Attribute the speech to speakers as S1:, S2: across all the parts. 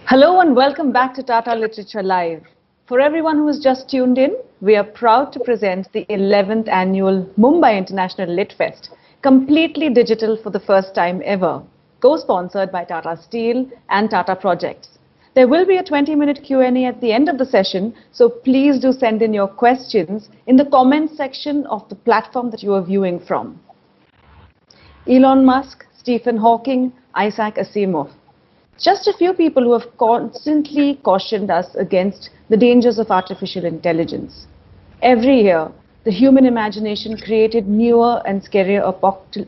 S1: Hello and welcome back to Tata Literature Live. For everyone who has just tuned in, we are proud to present the 11th annual Mumbai International Litfest, completely digital for the first time ever, co-sponsored by Tata Steel and Tata Projects. There will be a 20-minute Q&A at the end of the session, so please do send in your questions in the comments section of the platform that you are viewing from. Elon Musk, Stephen Hawking, Isaac Asimov. Just a few people who have constantly cautioned us against the dangers of artificial intelligence. Every year, the human imagination created newer and scarier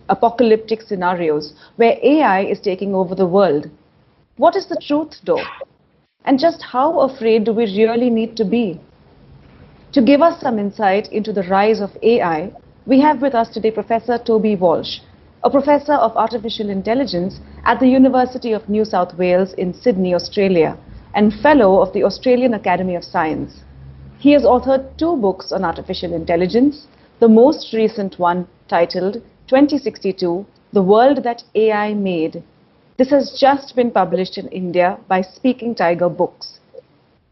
S1: apocalyptic scenarios where AI is taking over the world. What is the truth, though? And just how afraid do we really need to be? To give us some insight into the rise of AI, we have with us today Professor Toby Walsh, a professor of artificial intelligence at the University of New South Wales in Sydney, Australia, and fellow of the Australian Academy of Science. He has authored 2 books on artificial intelligence, the most recent one titled 2062, The World That AI Made. This has just been published in India by Speaking Tiger Books.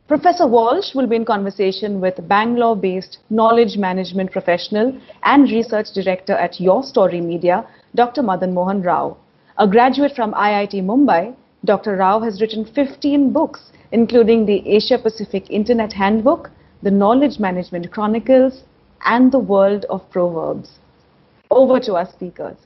S1: Professor Walsh will be in conversation with Bangalore-based knowledge management professional and research director at Your Story Media, Dr. Madanmohan Rao. A graduate from IIT Mumbai, Dr. Rao has written 15 books, including the Asia-Pacific Internet Handbook, the Knowledge Management Chronicles, and the World of Proverbs. Over to our speakers.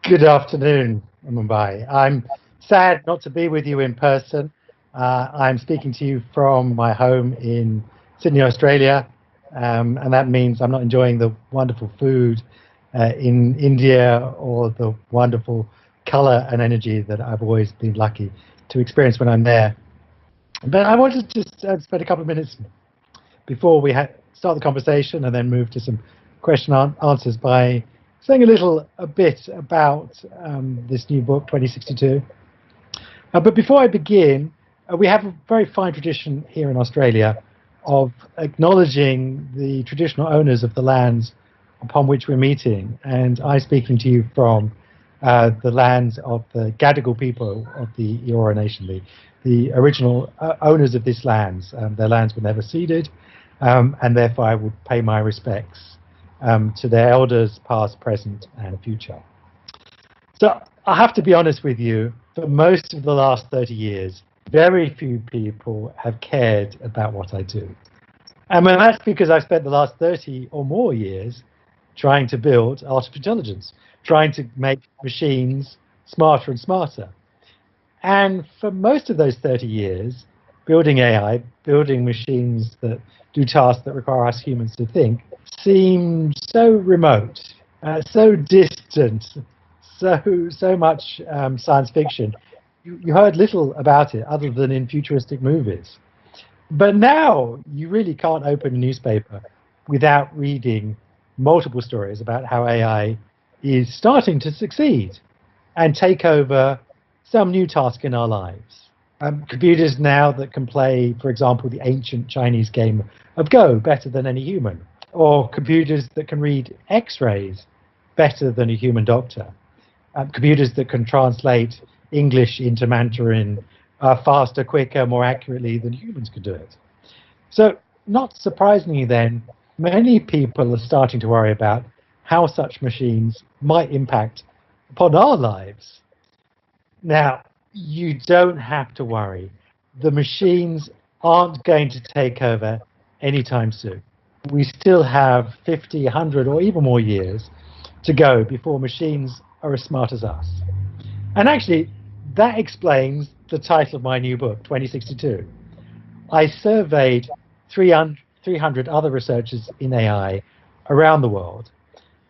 S2: Good afternoon, Mumbai. I'm sad not to be with you in person. I'm speaking to you from my home in Sydney, Australia, and that means I'm not enjoying the wonderful food in India or the wonderful color and energy that I've always been lucky to experience when I'm there. But I wanted to just spend a couple of minutes before we start the conversation and then move to some question and answers by saying a bit about this new book, 2062. But before I begin, we have a very fine tradition here in Australia of acknowledging the traditional owners of the lands upon which we're meeting. And I'm speaking to you from the lands of the Gadigal people of the Eora Nation, the original owners of this lands. Their lands were never ceded, and therefore I would pay my respects to their elders, past, present, and future. So I have to be honest with you, for most of the last 30 years, very few people have cared about what I do. And that's because I've spent the last 30 or more years trying to build artificial intelligence, trying to make machines smarter and smarter. And for most of those 30 years, building AI, building machines that do tasks that require us humans to think, seemed so remote, so distant, so much science fiction. You heard little about it other than in futuristic movies. But now you really can't open a newspaper without reading multiple stories about how AI is starting to succeed and take over some new task in our lives. Computers now that can play, for example, the ancient Chinese game of Go better than any human, or computers that can read X-rays better than a human doctor, computers that can translate English into Mandarin faster, quicker, more accurately than humans could do it. So, not surprisingly then, many people are starting to worry about how such machines might impact upon our lives. Now, you don't have to worry. The machines aren't going to take over anytime soon. We still have 50, 100, or even more years to go before machines are as smart as us. And actually, that explains the title of my new book, 2062. I surveyed 300 other researchers in AI around the world,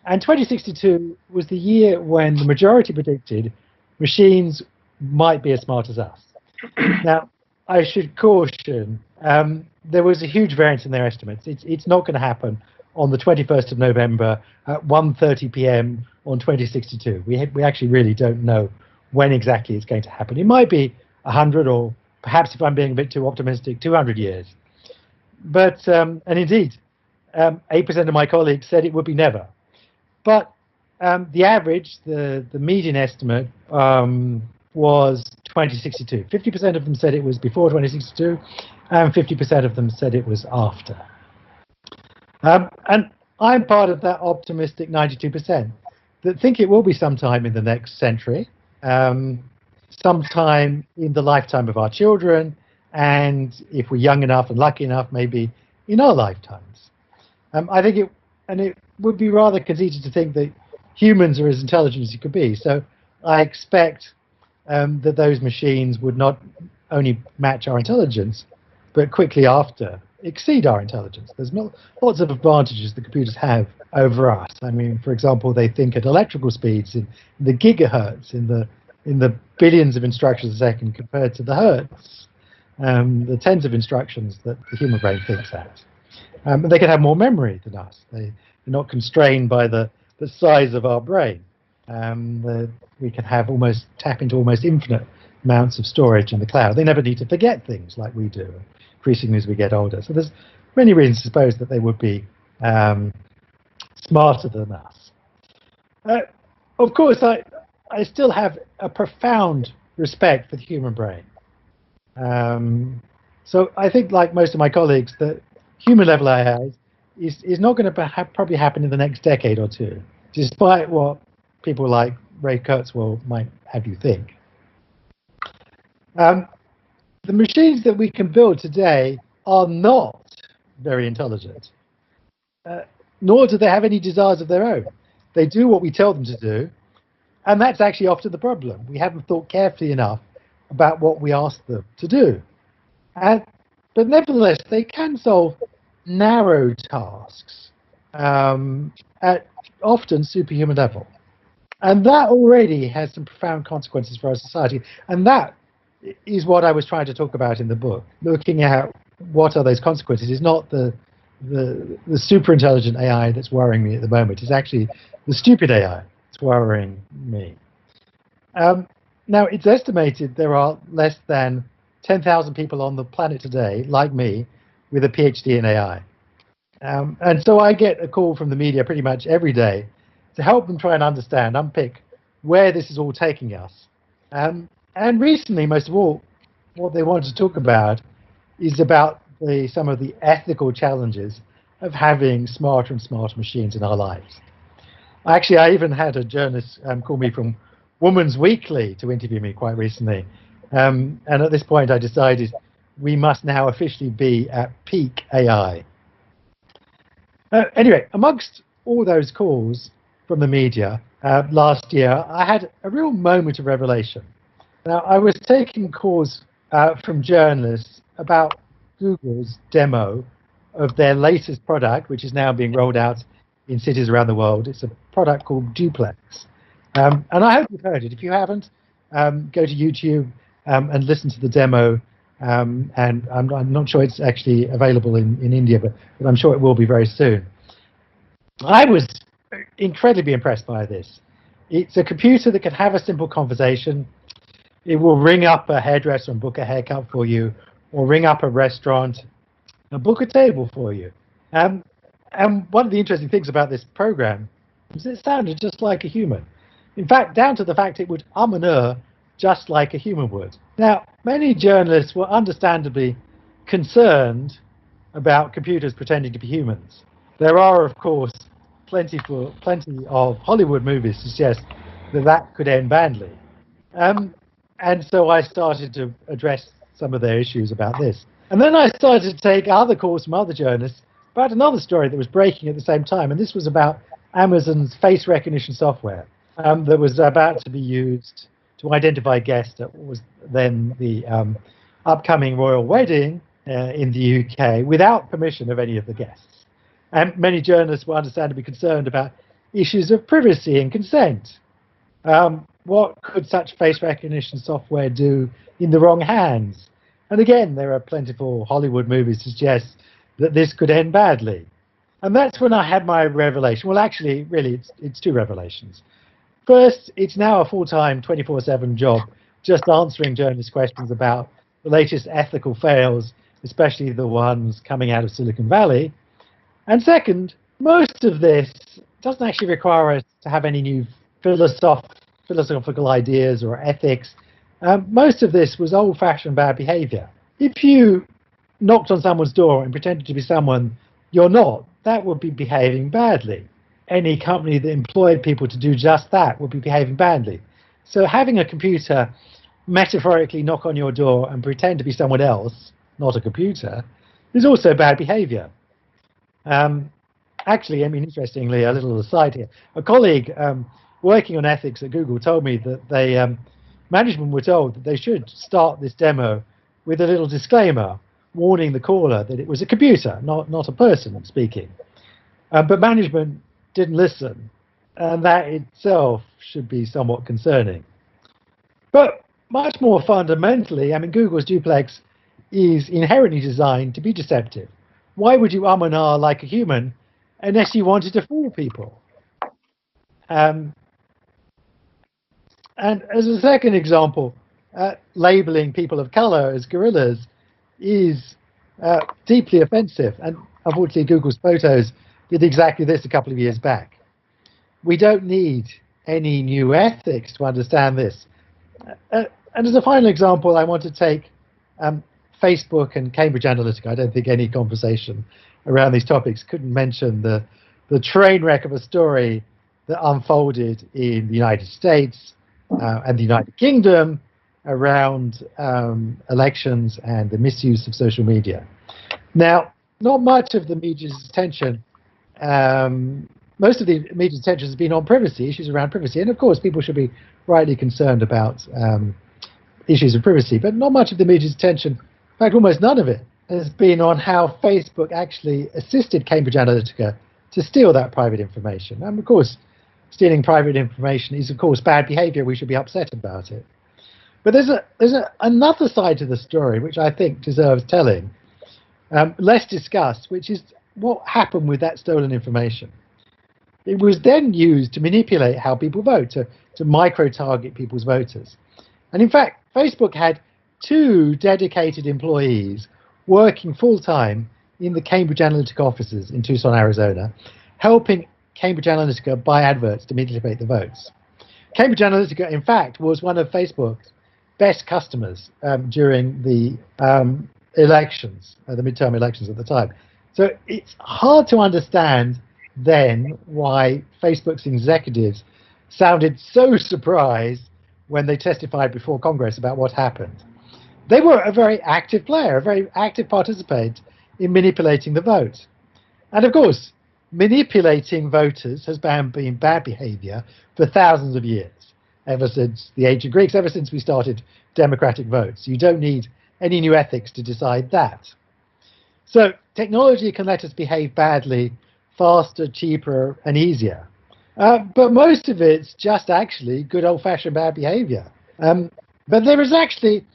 S2: and 2062 was the year when the majority predicted machines might be as smart as us. Now, I should caution, there was a huge variance in their estimates. It's not going to happen on the 21st of November at 1:30 p.m. on 2062. We actually really don't know when exactly it's going to happen. It might be 100, or perhaps, if I'm being a bit too optimistic, 200 years. But, and indeed, 8% of my colleagues said it would be never. But the average, the median estimate was 2062. 50% of them said it was before 2062, and 50% of them said it was after. And I'm part of that optimistic 92% that think it will be sometime in the next century, sometime in the lifetime of our children, and if we're young enough and lucky enough, maybe in our lifetimes. I think it would be rather conceited to think that humans are as intelligent as you could be. So I expect that those machines would not only match our intelligence, but quickly after exceed our intelligence. There's lots of advantages that computers have over us. I mean, for example, they think at electrical speeds in the gigahertz, in the billions of instructions a second compared to the hertz, the tens of instructions that the human brain thinks at. They can have more memory than us. They're not constrained by the size of our brain. We can have tap into almost infinite amounts of storage in the cloud. They never need to forget things like we do, increasingly as we get older. So there's many reasons to suppose that they would be smarter than us. Of course, I still have a profound respect for the human brain. So I think, like most of my colleagues, that human-level AI is not going to probably happen in the next decade or two, despite what people like Ray Kurzweil might have you think. The machines that we can build today are not very intelligent, nor do they have any desires of their own. They do what we tell them to do, and that's actually often the problem. We haven't thought carefully enough about what we ask them to do. But nevertheless, they can solve narrow tasks at often superhuman level. And that already has some profound consequences for our society. And that is what I was trying to talk about in the book. Looking at what are those consequences is not the super intelligent AI that's worrying me at the moment. It's actually the stupid AI that's worrying me. Now, it's estimated there are less than 10,000 people on the planet today, like me, with a PhD in AI. And so I get a call from the media pretty much every day to help them try and understand, unpick where this is all taking us. And recently, most of all, what they want to talk about is about some of the ethical challenges of having smarter and smarter machines in our lives. Actually, I even had a journalist call me from Woman's Weekly to interview me quite recently. And at this point, I decided we must now officially be at peak AI. Anyway, amongst all those calls from the media last year, I had a real moment of revelation. Now, I was taking calls from journalists about Google's demo of their latest product, which is now being rolled out in cities around the world. It's a product called Duplex. And I hope you've heard it. If you haven't, go to YouTube and listen to the demo. And I'm not sure it's actually available in India, but I'm sure it will be very soon. I was incredibly impressed by this. It's a computer that can have a simple conversation. It will ring up a hairdresser and book a haircut for you, or ring up a restaurant and book a table for you. And one of the interesting things about this program is it sounded just like a human. In fact, down to the fact it would and just like a human would. Now, many journalists were understandably concerned about computers pretending to be humans. There are, of course, plenty of Hollywood movies to suggest that could end badly. And so I started to address some of their issues about this. And then I started to take other calls from other journalists about another story that was breaking at the same time. And this was about Amazon's face recognition software that was about to be used to identify guests at what was then the upcoming royal wedding in the UK without permission of any of the guests. And many journalists were understandably concerned about issues of privacy and consent. What could such face recognition software do in the wrong hands? And again, there are plentiful Hollywood movies to suggest that this could end badly. And that's when I had my revelation. Well, actually, really, it's two revelations. First, it's now a full-time 24/7 job just answering journalists' questions about the latest ethical fails, especially the ones coming out of Silicon Valley. And second, most of this doesn't actually require us to have any new philosophical ideas or ethics. Most of this was old-fashioned bad behavior. If you knocked on someone's door and pretended to be someone you're not, that would be behaving badly. Any company that employed people to do just that would be behaving badly. So having a computer metaphorically knock on your door and pretend to be someone else, not a computer, is also bad behavior. Actually, I mean, interestingly, a little aside here, a colleague working on ethics at Google told me that management were told that they should start this demo with a little disclaimer warning the caller that it was a computer, not a person speaking. But management didn't listen, and that itself should be somewhat concerning. But much more fundamentally, I mean, Google's duplex is inherently designed to be deceptive. Why would you and ah like a human unless you wanted to fool people? And as a second example, labeling people of color as gorillas is deeply offensive. And unfortunately, Google's photos did exactly this a couple of years back. We don't need any new ethics to understand this. And as a final example, I want to take Facebook and Cambridge Analytica. I don't think any conversation around these topics couldn't mention the train wreck of a story that unfolded in the United States and the United Kingdom around elections and the misuse of social media. Now, not much of the media's attention, most of the media's attention has been on privacy, issues around privacy, and of course people should be rightly concerned about issues of privacy, but not much of the media's attention, in fact almost none of it, has been on how Facebook actually assisted Cambridge Analytica to steal that private information. And of course, stealing private information is of course bad behavior, we should be upset about it. But there's another side to the story which I think deserves telling, less discussed, which is what happened with that stolen information. It was then used to manipulate how people vote, to micro-target people's voters. And in fact, Facebook had 2 dedicated employees working full-time in the Cambridge Analytica offices in Tucson, Arizona, helping Cambridge Analytica buy adverts to manipulate the votes. Cambridge Analytica, in fact, was one of Facebook's best customers during the elections, the midterm elections at the time. So it's hard to understand then why Facebook's executives sounded so surprised when they testified before Congress about what happened. They were a very active player, a very active participant in manipulating the vote. And of course, manipulating voters has been bad behavior for thousands of years, ever since the ancient Greeks, ever since we started democratic votes. You don't need any new ethics to decide that. So technology can let us behave badly faster, cheaper, and easier. But most of it's just actually good old-fashioned bad behavior. But there is actually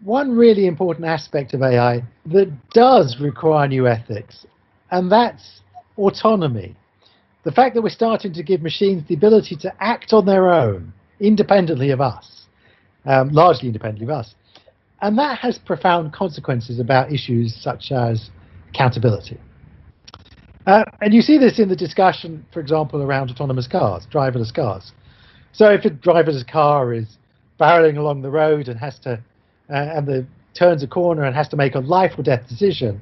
S2: one really important aspect of AI that does require new ethics, and that's autonomy. The fact that we're starting to give machines the ability to act on their own, independently of us, largely independently of us. And that has profound consequences about issues such as accountability. And you see this in the discussion, for example, around autonomous cars, driverless cars. So if a driverless car is barreling along the road and has to, turns a corner and has to make a life or death decision,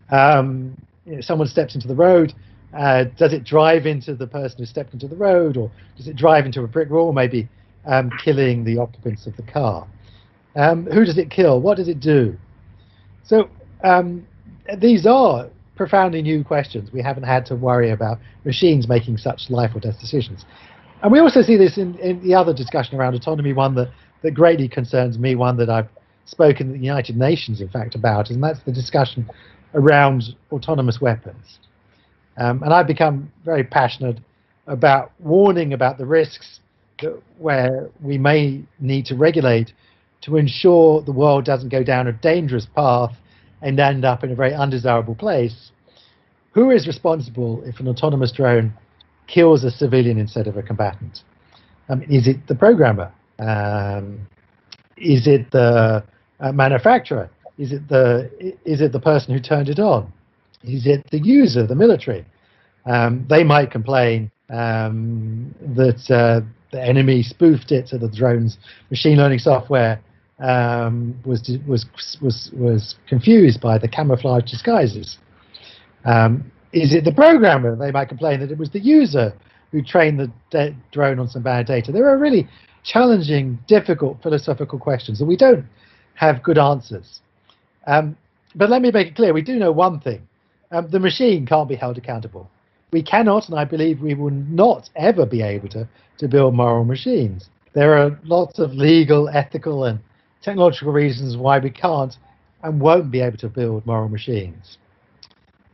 S2: someone steps into the road, does it drive into the person who stepped into the road, or does it drive into a brick wall, maybe killing the occupants of the car? Who does it kill? What does it do? So these are profoundly new questions. We haven't had to worry about machines making such life or death decisions. And we also see this in the other discussion around autonomy, one that greatly concerns me, one that I've spoken at the United Nations, in fact, about, and that's the discussion around autonomous weapons. And I've become very passionate about warning about the risks where we may need to regulate to ensure the world doesn't go down a dangerous path and end up in a very undesirable place. Who is responsible if an autonomous drone kills a civilian instead of a combatant? Is it the programmer? Is it the manufacturer? Is it the person who turned it on? Is it the user, the military? They might complain that the enemy spoofed it, so the drone's machine learning software was confused by the camouflage disguises. Is it the programmer? They might complain that it was the user who trained the drone on some bad data. There are really challenging, difficult philosophical questions, and we don't have good answers. But let me make it clear, we do know one thing. The machine can't be held accountable. We cannot, and I believe we will not ever be able to build moral machines. There are lots of legal, ethical, and technological reasons why we can't and won't be able to build moral machines.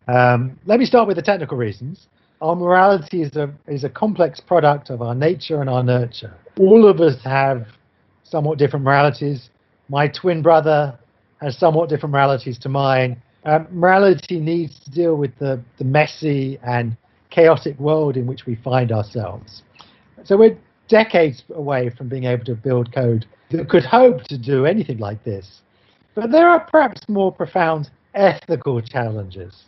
S2: Let me start with the technical reasons. Our morality is a complex product of our nature and our nurture. All of us have somewhat different moralities. My twin brother has somewhat different moralities to mine. Morality needs to deal with the messy and chaotic world in which we find ourselves. So we're decades away from being able to build code that could hope to do anything like this. But there are perhaps more profound ethical challenges.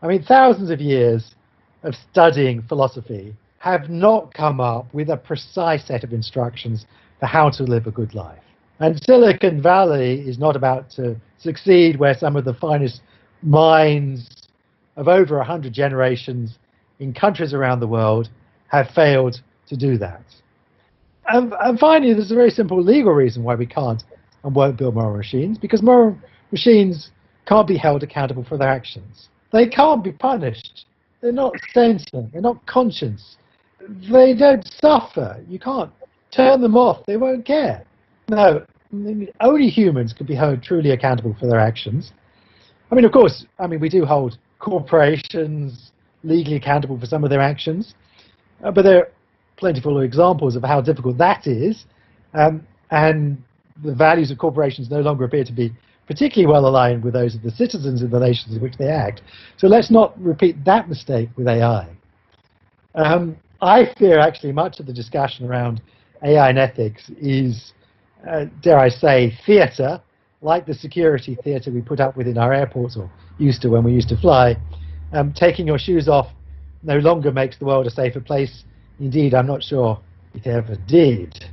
S2: I mean, thousands of years of studying philosophy have not come up with a precise set of instructions for how to live a good life. And Silicon Valley is not about to succeed where some of the finest minds of over 100 generations in countries around the world have failed to do that. And finally, there's a very simple legal reason why we can't and won't build moral machines, because moral machines can't be held accountable for their actions. They can't be punished. They're not sentient. They're not conscious. They don't suffer. You can't turn them off. They won't care. No, only humans can be held truly accountable for their actions. I mean, of course, we do hold corporations legally accountable for some of their actions, but there are plentiful examples of how difficult that is, and the values of corporations no longer appear to be particularly well aligned with those of the citizens in the nations in which they act. So let's not repeat that mistake with AI. I fear actually much of the discussion around AI and ethics is, dare I say, theatre, like the security theatre we put up with in our airports, or used to when we used to fly. Taking your shoes off no longer makes the world a safer place. Indeed, I'm not sure it ever did.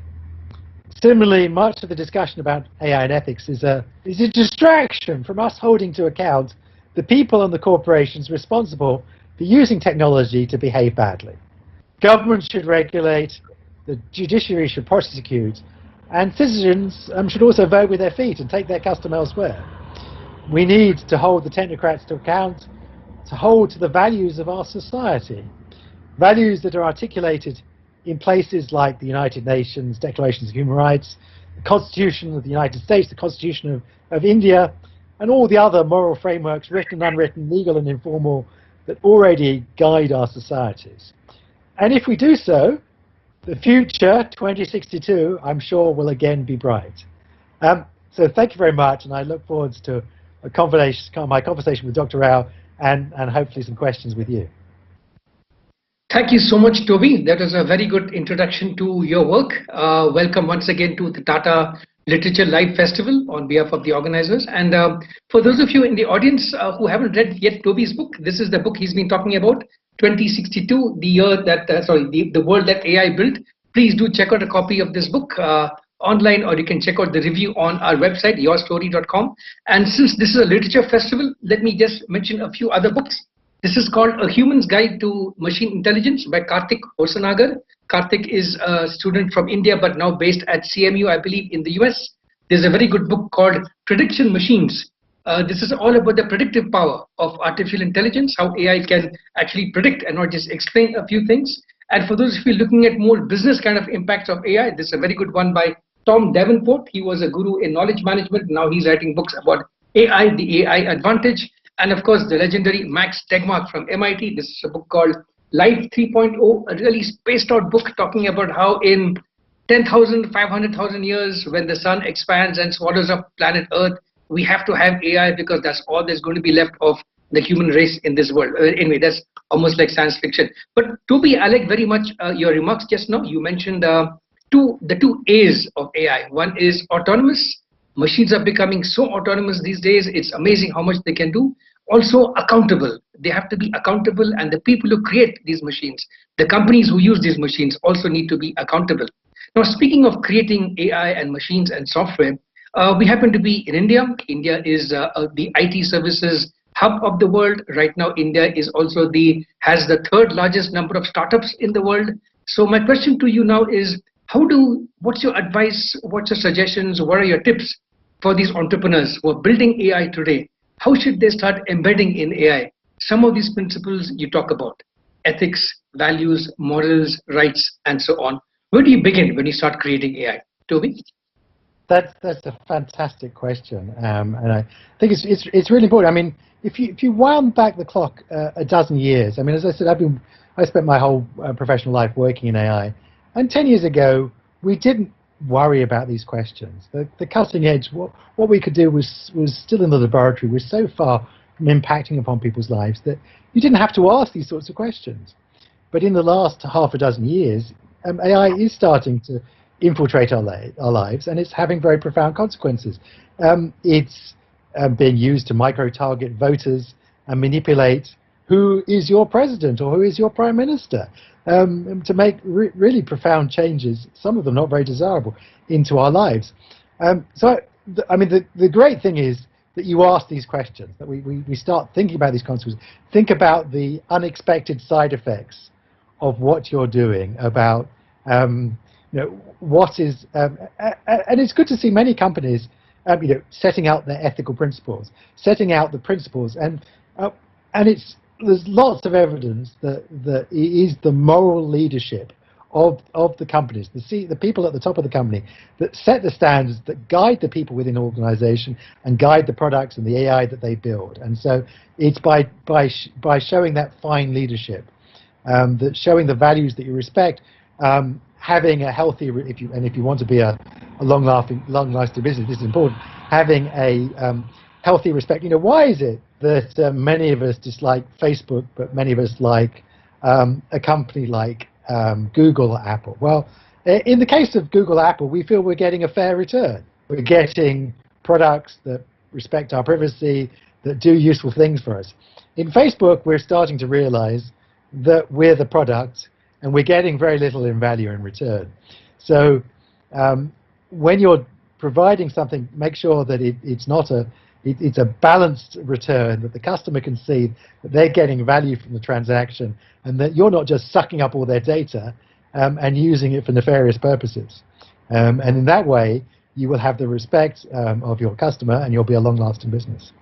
S2: Similarly, much of the discussion about AI and ethics is a distraction from us holding to account the people and the corporations responsible for using technology to behave badly. Governments should regulate, the judiciary should prosecute, and citizens should also vote with their feet and take their custom elsewhere. We need to hold the technocrats to account, to hold to the values of our society, values that are articulated in places like the United Nations Declarations of Human Rights, the Constitution of the United States, the Constitution of India, and all the other moral frameworks, written and unwritten, legal and informal, that already guide our societies. And if we do so, the future, 2062, I'm sure will again be bright. So thank you very much, and I look forward to my conversation with Dr. Rao and hopefully some questions with you.
S3: Thank you so much, Toby. That was a very good introduction to your work. Welcome once again to the Tata Literature Live Festival on behalf of the organizers. And for those of you in the audience who haven't read yet Toby's book, this is the book he's been talking about, 2062, the year that, the world that AI built. Please do check out a copy of this book online, or you can check out the review on our website, yourstory.com. And since this is a literature festival, let me just mention a few other books. This is called A Human's Guide to Machine Intelligence by Karthik Osanagar. Karthik is a student from India, but now based at CMU, I believe, in the US. There's a very good book called Prediction Machines. This is all about the predictive power of artificial intelligence, how AI can actually predict and not just explain a few things. And for those of you looking at more business kind of impacts of AI, this is a very good one by Tom Davenport. He was a guru in knowledge management. Now he's writing books about AI, the AI advantage. And of course, the legendary Max Tegmark from MIT. This is a book called Life 3.0, a really spaced out book talking about how in 10,000, 500,000 years, when the sun expands and swallows up planet Earth, we have to have AI because that's all there's going to be left of the human race in this world. Anyway, that's almost like science fiction. But Toby, I like very much your remarks just now. You mentioned the two A's of AI. One is autonomous. Machines are becoming so autonomous these days. It's amazing how much they can do. also accountable. They have to be accountable, and the people who create these machines, the companies who use these machines, also need to be accountable. Now, speaking of creating AI and machines and software, we happen to be in India. India is the IT services hub of the world. Right now, India is also has the third largest number of startups in the world. So my question to you now is, what's your advice, what's your suggestions, what are your tips for these entrepreneurs who are building AI today? How should they start embedding in AI some of these principles you talk about? Ethics, values, morals, rights, and so on. Where do you begin when you start creating AI? Toby?
S2: That's a fantastic question, and I think it's really important. I mean, if you wound back the clock a dozen years, I mean, as I said, I spent my whole professional life working in AI, and 10 years ago we didn't worry about these questions. The cutting edge, what we could do was still in the laboratory, was so far from impacting upon people's lives that you didn't have to ask these sorts of questions. But in the last half a dozen years, AI is starting to infiltrate our lives, and it's having very profound consequences. It's being used to micro-target voters and manipulate who is your president or who is your prime minister, to make really profound changes, some of them not very desirable, into our lives. So, I mean, the great thing is that you ask these questions, that we start thinking about these consequences, think about the unexpected side effects of what you're doing, about what is, and it's good to see many companies, setting out their ethical principles, setting out the principles, and there's lots of evidence that it is the moral leadership of the companies, the people at the top of the company, that set the standards, that guide the people within an organization and guide the products and the AI that they build. And so it's by showing that fine leadership, that showing the values that you respect, having a healthy, if you want to be a long-lasting business, this is important, having a healthy respect. Why is it that many of us dislike Facebook, but many of us like a company like Google or Apple? Well, in the case of Google or Apple, we feel we're getting a fair return. We're getting products that respect our privacy, that do useful things for us. In Facebook, we're starting to realize that we're the product, and we're getting very little in value in return. So when you're providing something, make sure that it's a balanced return, that the customer can see that they're getting value from the transaction, and that you're not just sucking up all their data and using it for nefarious purposes. And in that way, you will have the respect of your customer, and you'll be a long-lasting business.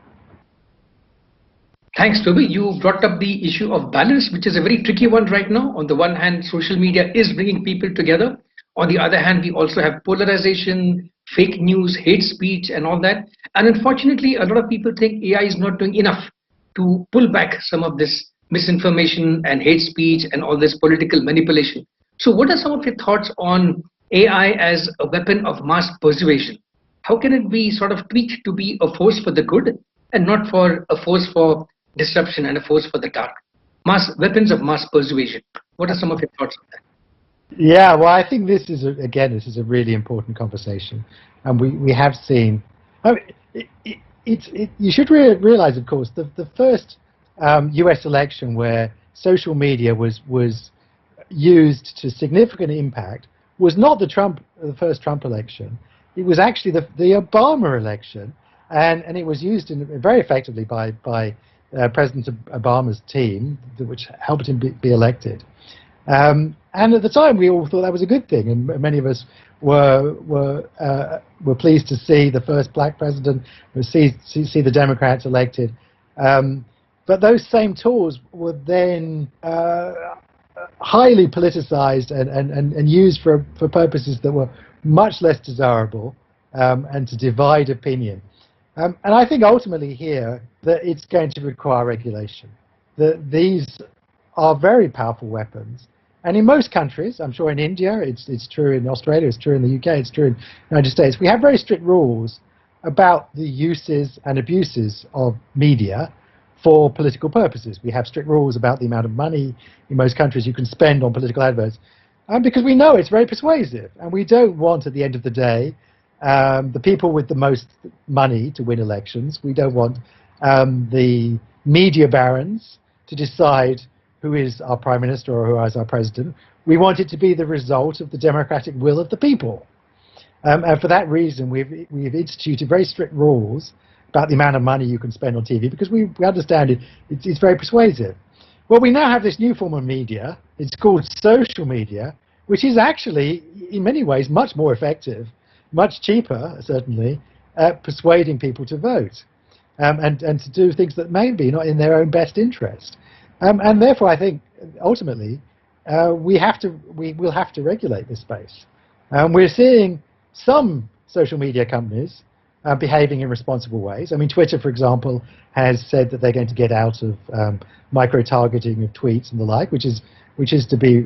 S3: Thanks, Toby. You brought up the issue of balance, which is a very tricky one right now. On the one hand, social media is bringing people together. On the other hand, we also have polarization, fake news, hate speech, and all that. And unfortunately, a lot of people think AI is not doing enough to pull back some of this misinformation and hate speech and all this political manipulation. So what are some of your thoughts on AI as a weapon of mass persuasion? How can it be sort of tweaked to be a force for the good and not for a force for disruption and a force for the dark? Weapons of mass persuasion. What are some of your thoughts on that?
S2: Yeah, well, I think this is a really important conversation, and we have seen. I mean, you should realize, of course, the first U.S. election where social media was used to significant impact was not the first Trump election. It was actually the Obama election, and it was used very effectively by President Obama's team, which helped him be elected. And at the time, we all thought that was a good thing, and many of us were pleased to see the first black president, see the Democrats elected. But those same tools were then highly politicized and used for purposes that were much less desirable, and to divide opinion. And I think ultimately here that it's going to require regulation. That these are very powerful weapons. And in most countries, I'm sure in India, it's true in Australia, it's true in the UK, it's true in the United States, we have very strict rules about the uses and abuses of media for political purposes. We have strict rules about the amount of money in most countries you can spend on political adverts, because we know it's very persuasive, and we don't want, at the end of the day, the people with the most money to win elections. We don't want the media barons to decide who is our prime minister or who is our president. We want it to be the result of the democratic will of the people. And for that reason, we've instituted very strict rules about the amount of money you can spend on TV, because we understand it's very persuasive. Well, we now have this new form of media. It's called social media, which is actually, in many ways, much more effective, much cheaper, certainly, at persuading people to vote and to do things that may be not in their own best interest. And therefore, I think, ultimately, we will have to regulate this space. We're seeing some social media companies behaving in responsible ways. I mean, Twitter, for example, has said that they're going to get out of micro-targeting of tweets and the like, which is to be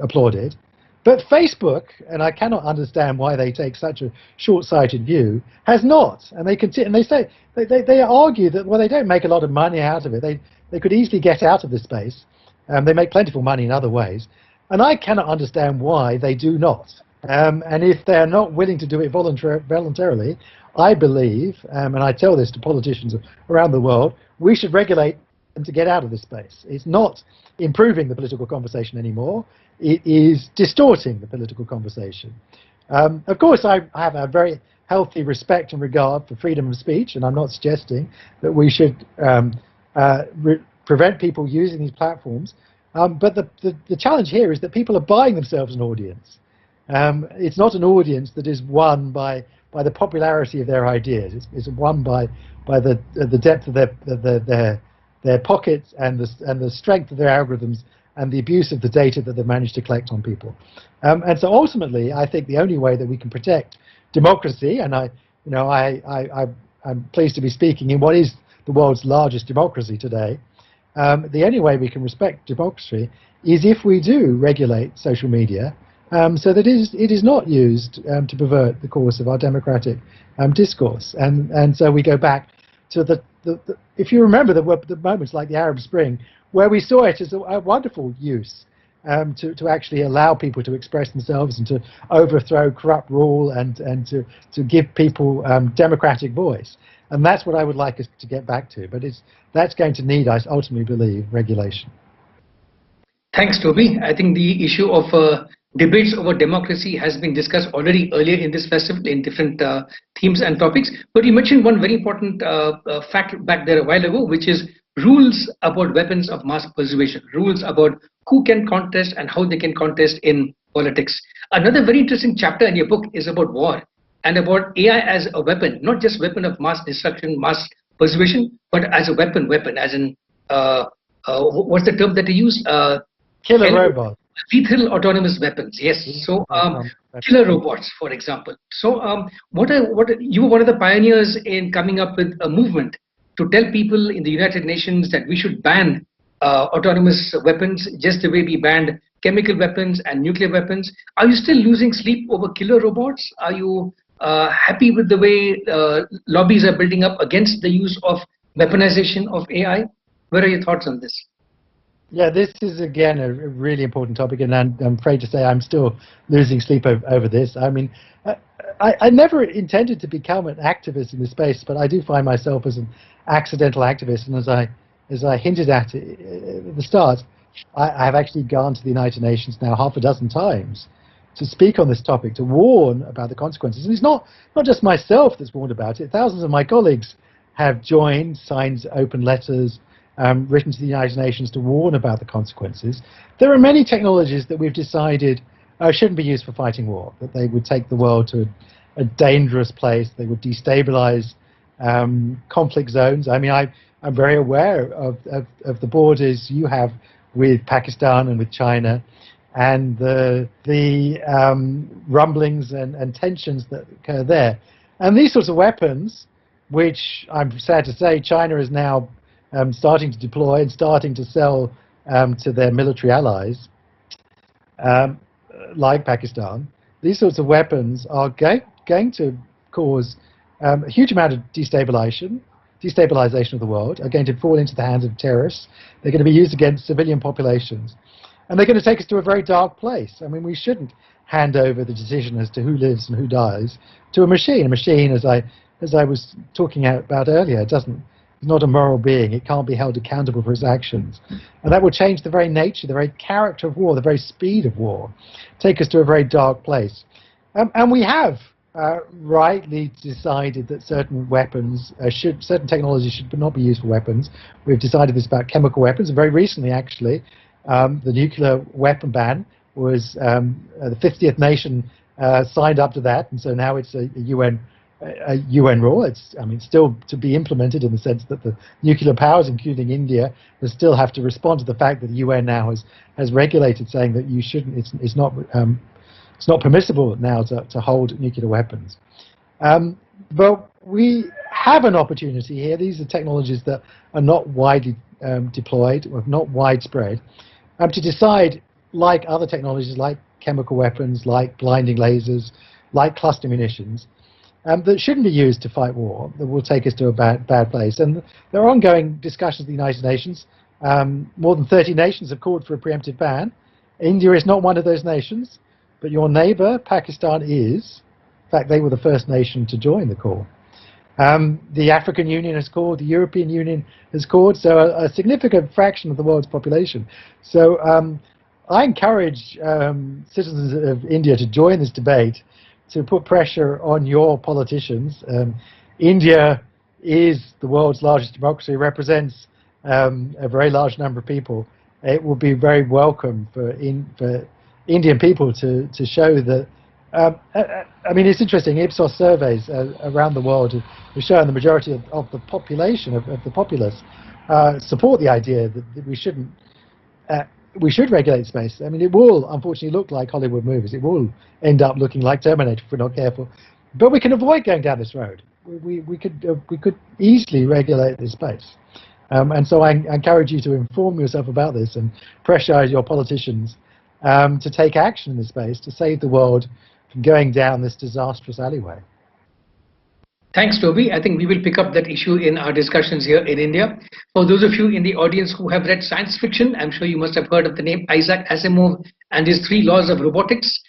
S2: applauded. But Facebook, and I cannot understand why they take such a short-sighted view, has not. And they continue, and they say they argue that, well, they don't make a lot of money out of it. They could easily get out of this space. They make plentiful money in other ways, and I cannot understand why they do not. And if they're not willing to do it voluntarily, I believe, and I tell this to politicians around the world, we should regulate them to get out of this space. It's not improving the political conversation anymore. It is distorting the political conversation. Of course, I have a very healthy respect and regard for freedom of speech, and I'm not suggesting that we should prevent people using these platforms. But the challenge here is that people are buying themselves an audience. It's not an audience that is won by the popularity of their ideas. It's won by the depth of their pockets and the strength of their algorithms and the abuse of the data that they've managed to collect on people. And so ultimately, I think the only way that we can protect democracy, and I'm pleased to be speaking in what is the world's largest democracy today, the only way we can respect democracy is if we do regulate social media, so that it is not used to pervert the course of our democratic discourse. And so we go back to if you remember the moments like the Arab Spring, where we saw it as a wonderful use to actually allow people to express themselves and to overthrow corrupt rule and to give people democratic voice. And that's what I would like us to get back to. But that's going to need, I ultimately believe, regulation.
S3: Thanks, Toby. I think the issue of debates over democracy has been discussed already earlier in this festival in different themes and topics. But you mentioned one very important fact back there a while ago, which is rules about weapons of mass persuasion, rules about who can contest and how they can contest in politics. Another very interesting chapter in your book is about war and about AI as a weapon, not just weapon of mass destruction, mass persuasion, but as a weapon, as in, what's the term that you use?
S2: Killer robot.
S3: Lethal autonomous weapons, yes. So killer robots, for example. So you were one of the pioneers in coming up with a movement to tell people in the United Nations that we should ban autonomous weapons just the way we banned chemical weapons and nuclear weapons. Are you still losing sleep over killer robots? Are you happy with the way lobbies are building up against the use of weaponization of AI? What are your thoughts on this?
S2: Yeah, this is, again, a really important topic, and I'm afraid to say I'm still losing sleep over this. I mean, I never intended to become an activist in this space, but I do find myself as an accidental activist, and as I hinted at the start, I have actually gone to the United Nations now half a dozen times to speak on this topic, to warn about the consequences. And it's not just myself that's warned about it. Thousands of my colleagues have joined, signed open letters, written to the United Nations to warn about the consequences. There are many technologies that we've decided shouldn't be used for fighting war, that they would take the world to a dangerous place, they would destabilize conflict zones. I mean, I'm very aware of the borders you have with Pakistan and with China, and the rumblings and tensions that occur there. And these sorts of weapons, which I'm sad to say China is now starting to deploy and starting to sell to their military allies, like Pakistan, these sorts of weapons are going to cause a huge amount of destabilization of the world, are going to fall into the hands of terrorists. They're going to be used against civilian populations. And they're going to take us to a very dark place. I mean, we shouldn't hand over the decision as to who lives and who dies to a machine. A machine, as I was talking about earlier, doesn't not a moral being. It can't be held accountable for its actions. And that will change the very nature, the very character of war, the very speed of war, take us to a very dark place. And we have rightly decided that certain weapons, certain technologies should not be used for weapons. We've decided this about chemical weapons, and very recently, actually, the nuclear weapon ban was the 50th nation signed up to that, and so now it's a UN rule. It's, I mean, still to be implemented in the sense that the nuclear powers, including India, will still have to respond to the fact that the UN now has regulated, saying that you shouldn't. It's not permissible now to hold nuclear weapons. But we have an opportunity here. These are technologies that are not widely deployed, or not widespread, to decide, like other technologies, like chemical weapons, like blinding lasers, like cluster munitions, that shouldn't be used to fight war, that will take us to a bad place. And there are ongoing discussions at the United Nations. More than 30 nations have called for a preemptive ban. India is not one of those nations, but your neighbor, Pakistan, is. In fact, they were the first nation to join the call. The African Union has called, the European Union has called, so a significant fraction of the world's population. So I encourage citizens of India to join this debate, to put pressure on your politicians. India is the world's largest democracy, represents a very large number of people. It will be very welcome for Indian people to show that. I mean, it's interesting. Ipsos surveys around the world have shown the majority of the population, of the populace, support the idea that we should regulate space. I mean, it will unfortunately look like Hollywood movies. It will end up looking like Terminator if we're not careful. But we can avoid going down this road. We could easily regulate this space. And so I encourage you to inform yourself about this and pressurize your politicians to take action in this space to save the world from going down this disastrous alleyway.
S3: Thanks, Toby. I think we will pick up that issue in our discussions here in India. For those of you in the audience who have read science fiction, I'm sure you must have heard of the name Isaac Asimov and his 3 laws of robotics.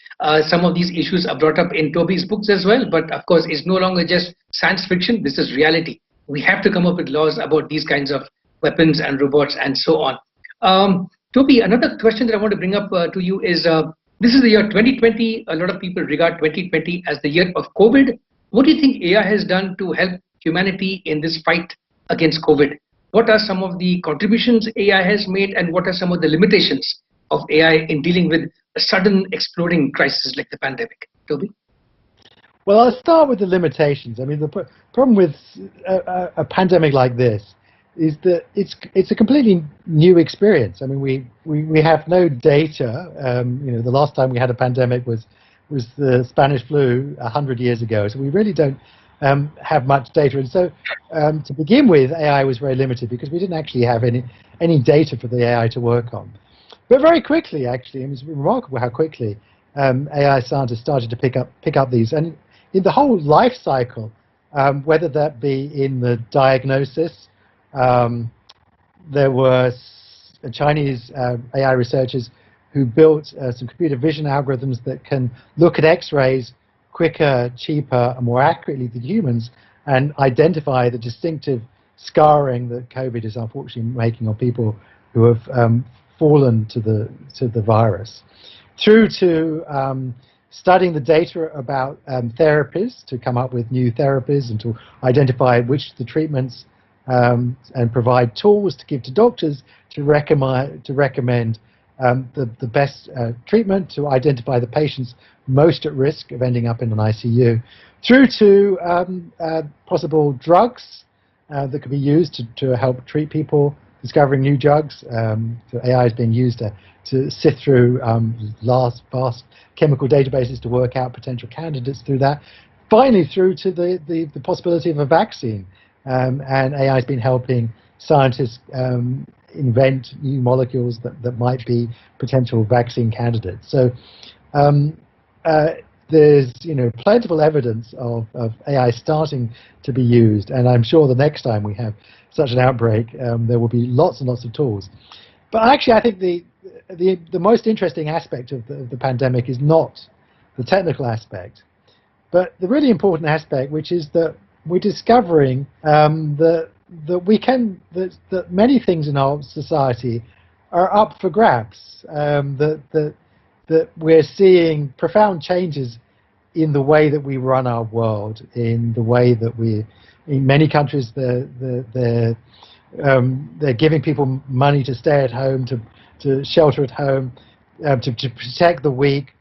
S3: Some of these issues are brought up in Toby's books as well, but of course it's no longer just science fiction, this is reality. We have to come up with laws about these kinds of weapons and robots and so on. Toby, another question that I want to bring up to you is, this is the year 2020. A lot of people regard 2020 as the year of COVID. What do you think AI has done to help humanity in this fight against COVID? What are some of the contributions AI has made, and what are some of the limitations of AI in dealing with a sudden exploding crisis like the pandemic? Toby?
S2: Well, I'll start with the limitations. I mean, the problem with a pandemic like this is that it's a completely new experience. I mean, we have no data. You know, the last time we had a pandemic was the Spanish flu 100 years ago. So we really don't have much data. And so to begin with, AI was very limited because we didn't actually have any data for the AI to work on. But very quickly, actually, it was remarkable how quickly AI scientists started to pick up these. And in the whole life cycle, whether that be in the diagnosis, there were Chinese AI researchers who built some computer vision algorithms that can look at X-rays quicker, cheaper, and more accurately than humans, and identify the distinctive scarring that COVID is unfortunately making on people who have fallen to the virus. Through to studying the data about therapies to come up with new therapies and to identify which the treatments and provide tools to give to doctors to recommend the best treatment, to identify the patients most at risk of ending up in an ICU, through to possible drugs that could be used to help treat people, discovering new drugs. So AI is being used to sift through vast chemical databases to work out potential candidates through that. Finally, through to the possibility of a vaccine. And AI has been helping scientists invent new molecules that might be potential vaccine candidates. So there's plentiful evidence of AI starting to be used, and I'm sure the next time we have such an outbreak, there will be lots and lots of tools. But actually, I think the most interesting aspect of the pandemic is not the technical aspect, but the really important aspect, which is that we're discovering that that many things in our society are up for grabs. That we're seeing profound changes in the way that we run our world, in the way that in many countries, they're giving people money to stay at home, to shelter at home, to protect the weak.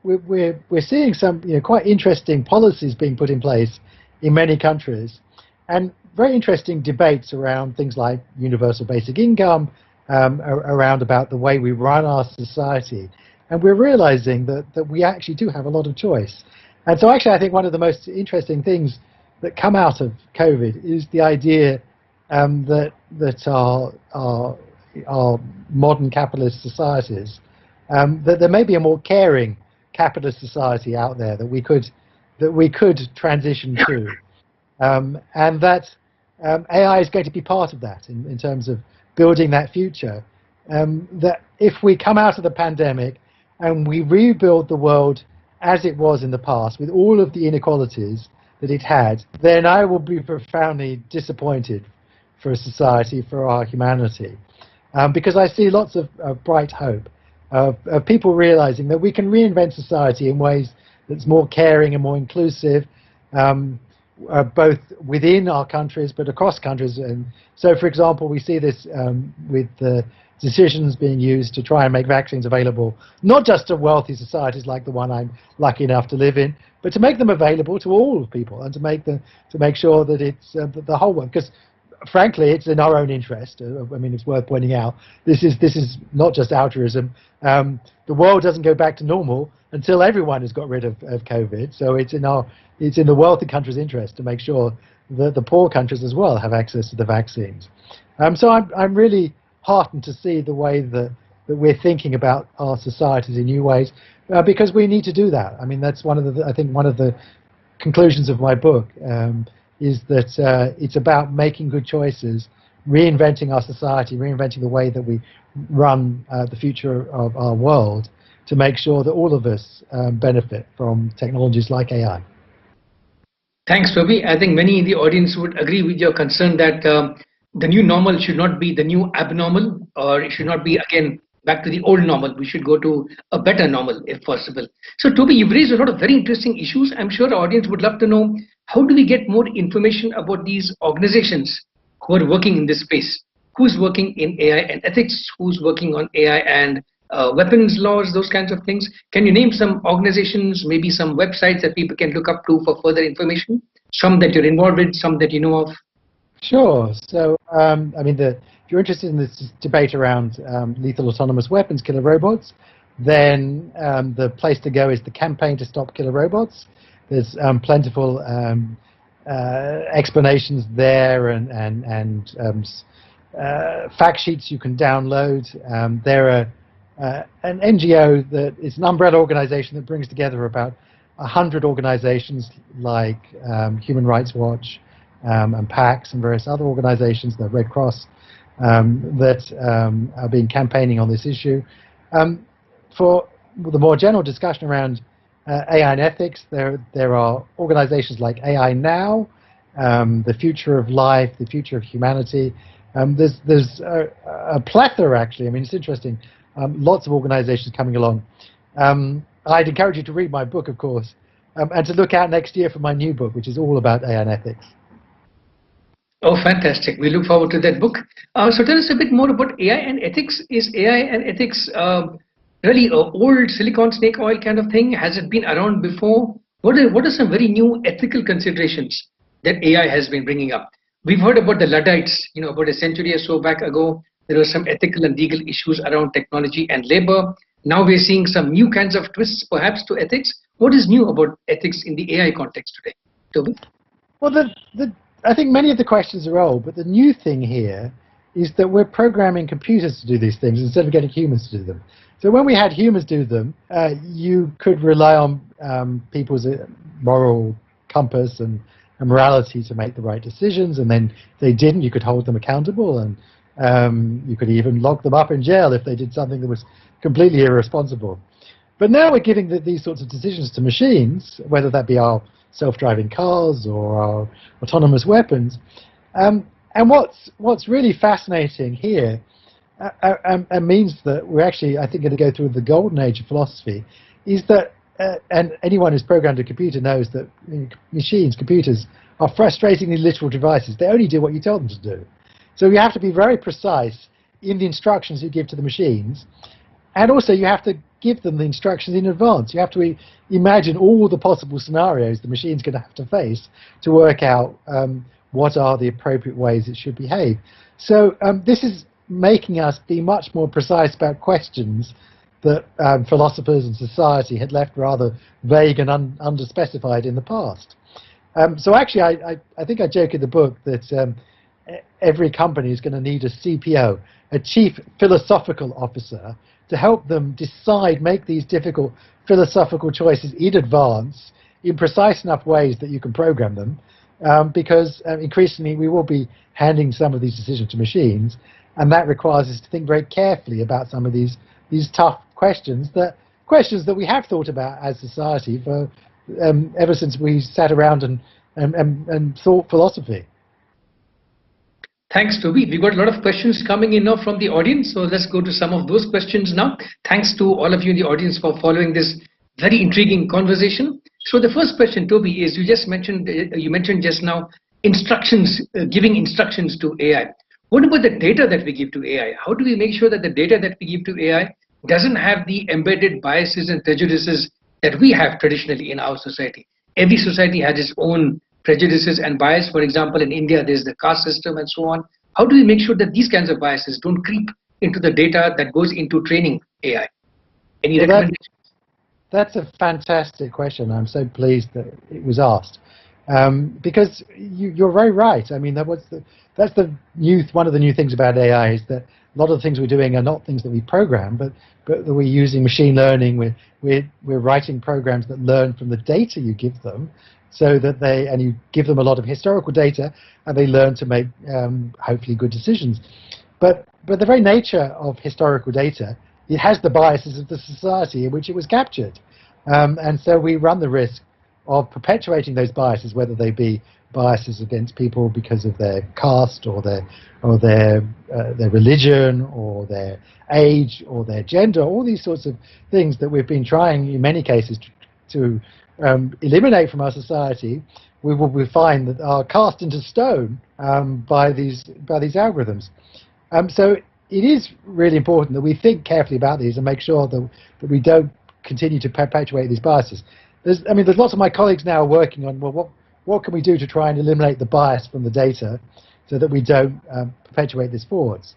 S2: We're seeing some quite interesting policies being put in place in many countries, and very interesting debates around things like universal basic income, around about the way we run our society. And we're realizing that we actually do have a lot of choice. And so actually I think one of the most interesting things that come out of COVID is the idea that our modern capitalist societies, that there may be a more caring capitalist society out there that we could transition to, and that AI is going to be part of that in terms of building that future. That if we come out of the pandemic and we rebuild the world as it was in the past with all of the inequalities that it had, then I will be profoundly disappointed for a society, for our humanity, because I see lots of bright hope of people realizing that we can reinvent society in ways that's more caring and more inclusive, both within our countries but across countries. And so, for example, we see this with the decisions being used to try and make vaccines available, not just to wealthy societies like the one I'm lucky enough to live in, but to make them available to all people, and to make sure that it's the whole world. Because frankly, it's in our own interest. I mean, it's worth pointing out, this is not just altruism. The world doesn't go back to normal until everyone has got rid of COVID. So it's in the wealthy countries' interest to make sure that the poor countries as well have access to the vaccines. So I'm really heartened to see the way that we're thinking about our societies in new ways, because we need to do that. I mean, that's one of the conclusions of my book, is that it's about making good choices, reinventing our society, reinventing the way that we run the future of our world, to make sure that all of us benefit from technologies like AI.
S3: Thanks, Toby. I think many in the audience would agree with your concern that the new normal should not be the new abnormal, or it should not be again back to the old normal. We should go to a better normal if possible. So Toby, you've raised a lot of very interesting issues. I'm sure our audience would love to know, how do we get more information about these organizations who are working in this space? Who's working in AI and ethics? Who's working on AI and weapons laws, those kinds of things? Can you name some organizations, maybe some websites that people can look up to for further information? Some that you're involved with, some that you know of?
S2: Sure. So, I mean, if you're interested in this debate around lethal autonomous weapons, killer robots, then the place to go is the Campaign to Stop Killer Robots. There's plentiful explanations there and fact sheets you can download. They're an NGO that is an umbrella organization that brings together about 100 organizations like Human Rights Watch, and PACS and various other organizations, the Red Cross, that have been campaigning on this issue. For the more general discussion around AI and ethics, there are organizations like AI Now, the Future of Life, the Future of Humanity. There's a plethora, actually. I mean, it's interesting. Lots of organizations coming along. I'd encourage you to read my book, of course, and to look out next year for my new book, which is all about AI and ethics.
S3: Oh, fantastic. We look forward to that book. So tell us a bit more about AI and ethics. Is AI and ethics really an old silicon snake oil kind of thing? Has it been around before? What are some very new ethical considerations that AI has been bringing up? We've heard about the Luddites, about a century or so back ago. There were some ethical and legal issues around technology and labor. Now we're seeing some new kinds of twists, perhaps, to ethics. What is new about ethics in the AI context today, Toby?
S2: Well, I think many of the questions are old, but the new thing here is that we're programming computers to do these things instead of getting humans to do them. So when we had humans do them, you could rely on people's moral compass and morality to make the right decisions, and then if they didn't, you could hold them accountable, and you could even lock them up in jail if they did something that was completely irresponsible. But now we're giving these sorts of decisions to machines, whether that be our self-driving cars or our autonomous weapons, And what's really fascinating here, and means that we're actually, I think, going to go through the golden age of philosophy, is that, and anyone who's programmed a computer knows that computers, are frustratingly literal devices. They only do what you tell them to do. So you have to be very precise in the instructions you give to the machines, and also you have to give them the instructions in advance. You have to imagine all the possible scenarios the machine's going to have to face to work out what are the appropriate ways it should behave. So this is making us be much more precise about questions that philosophers and society had left rather vague and underspecified in the past. So actually, I think I joke in the book that every company is going to need a CPO, a Chief Philosophical Officer, to help them decide, make these difficult philosophical choices in advance in precise enough ways that you can program them, because increasingly we will be handing some of these decisions to machines, and that requires us to think very carefully about some of these tough questions that we have thought about as society for ever since we sat around and thought philosophy.
S3: Thanks, Toby. We've got a lot of questions coming in now from the audience, so let's go to some of those questions now. Thanks to all of you in the audience for following this very intriguing conversation. So the first question, Toby, is you mentioned just now instructions, giving instructions to AI. What about the data that we give to AI? How do we make sure that the data that we give to AI doesn't have the embedded biases and prejudices that we have traditionally in our society? Every society has its own prejudices and bias. For example, in India, there's the caste system and so on. How do we make sure that these kinds of biases don't creep into the data that goes into training AI? Any recommendations?
S2: That's a fantastic question. I'm so pleased that it was asked, because you're very right. I mean, one of the new things about AI is that a lot of the things we're doing are not things that we program, but that we're using machine learning. We're writing programs that learn from the data you give them, so that and you give them a lot of historical data, and they learn to make hopefully good decisions. But the very nature of historical data, it has the biases of the society in which it was captured, and so we run the risk of perpetuating those biases, whether they be biases against people because of their caste or their religion or their age or their gender, all these sorts of things that we've been trying in many cases to eliminate from our society. We find that are cast into stone by these algorithms. So it is really important that we think carefully about these and make sure that we don't continue to perpetuate these biases. There's lots of my colleagues now working on, well, what can we do to try and eliminate the bias from the data so that we don't perpetuate this forwards.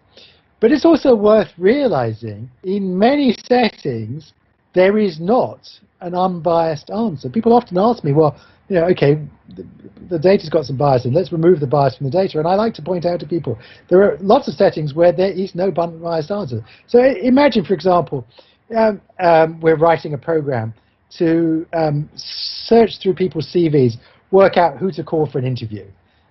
S2: But it's also worth realizing in many settings there is not an unbiased answer. People often ask me, well, okay, the data's got some bias and let's remove the bias from the data. And I like to point out to people there are lots of settings where there is no unbiased answer. So imagine, for example, we're writing a program to search through people's CVs, work out who to call for an interview.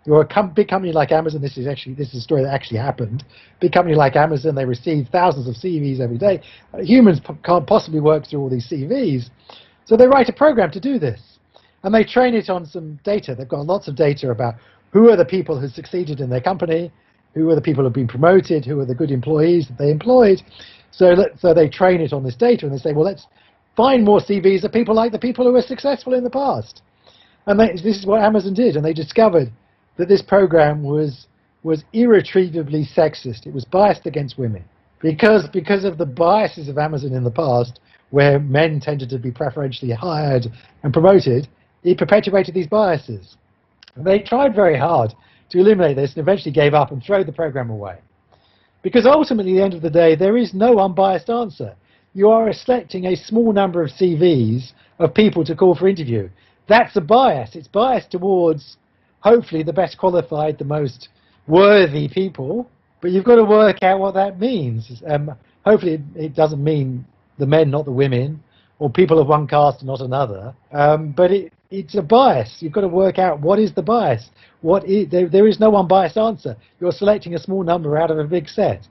S2: You're a big company like Amazon. This is a story that actually happened. Big company like Amazon, they receive thousands of CVs every day. Humans can't possibly work through all these CVs. So they write a program to do this. And they train it on some data. They've got lots of data about who are the people who succeeded in their company, who are the people who have been promoted, who are the good employees that they employed. So they train it on this data, and they say, well, let's find more CVs of people like the people who were successful in the past. And this is what Amazon did, and they discovered that this program was irretrievably sexist. It was biased against women. Because of the biases of Amazon in the past, where men tended to be preferentially hired and promoted, it perpetuated these biases. And they tried very hard to eliminate this and eventually gave up and threw the program away. Because ultimately, at the end of the day, there is no unbiased answer. You are selecting a small number of CVs of people to call for interview. That's a bias. It's biased towards, hopefully, the best qualified, the most worthy people. But you've got to work out what that means. Hopefully, it doesn't mean the men, not the women, or people of one caste and not another. But it's a bias. You've got to work out what is the bias. There is no unbiased answer. You're selecting a small number out of a big set.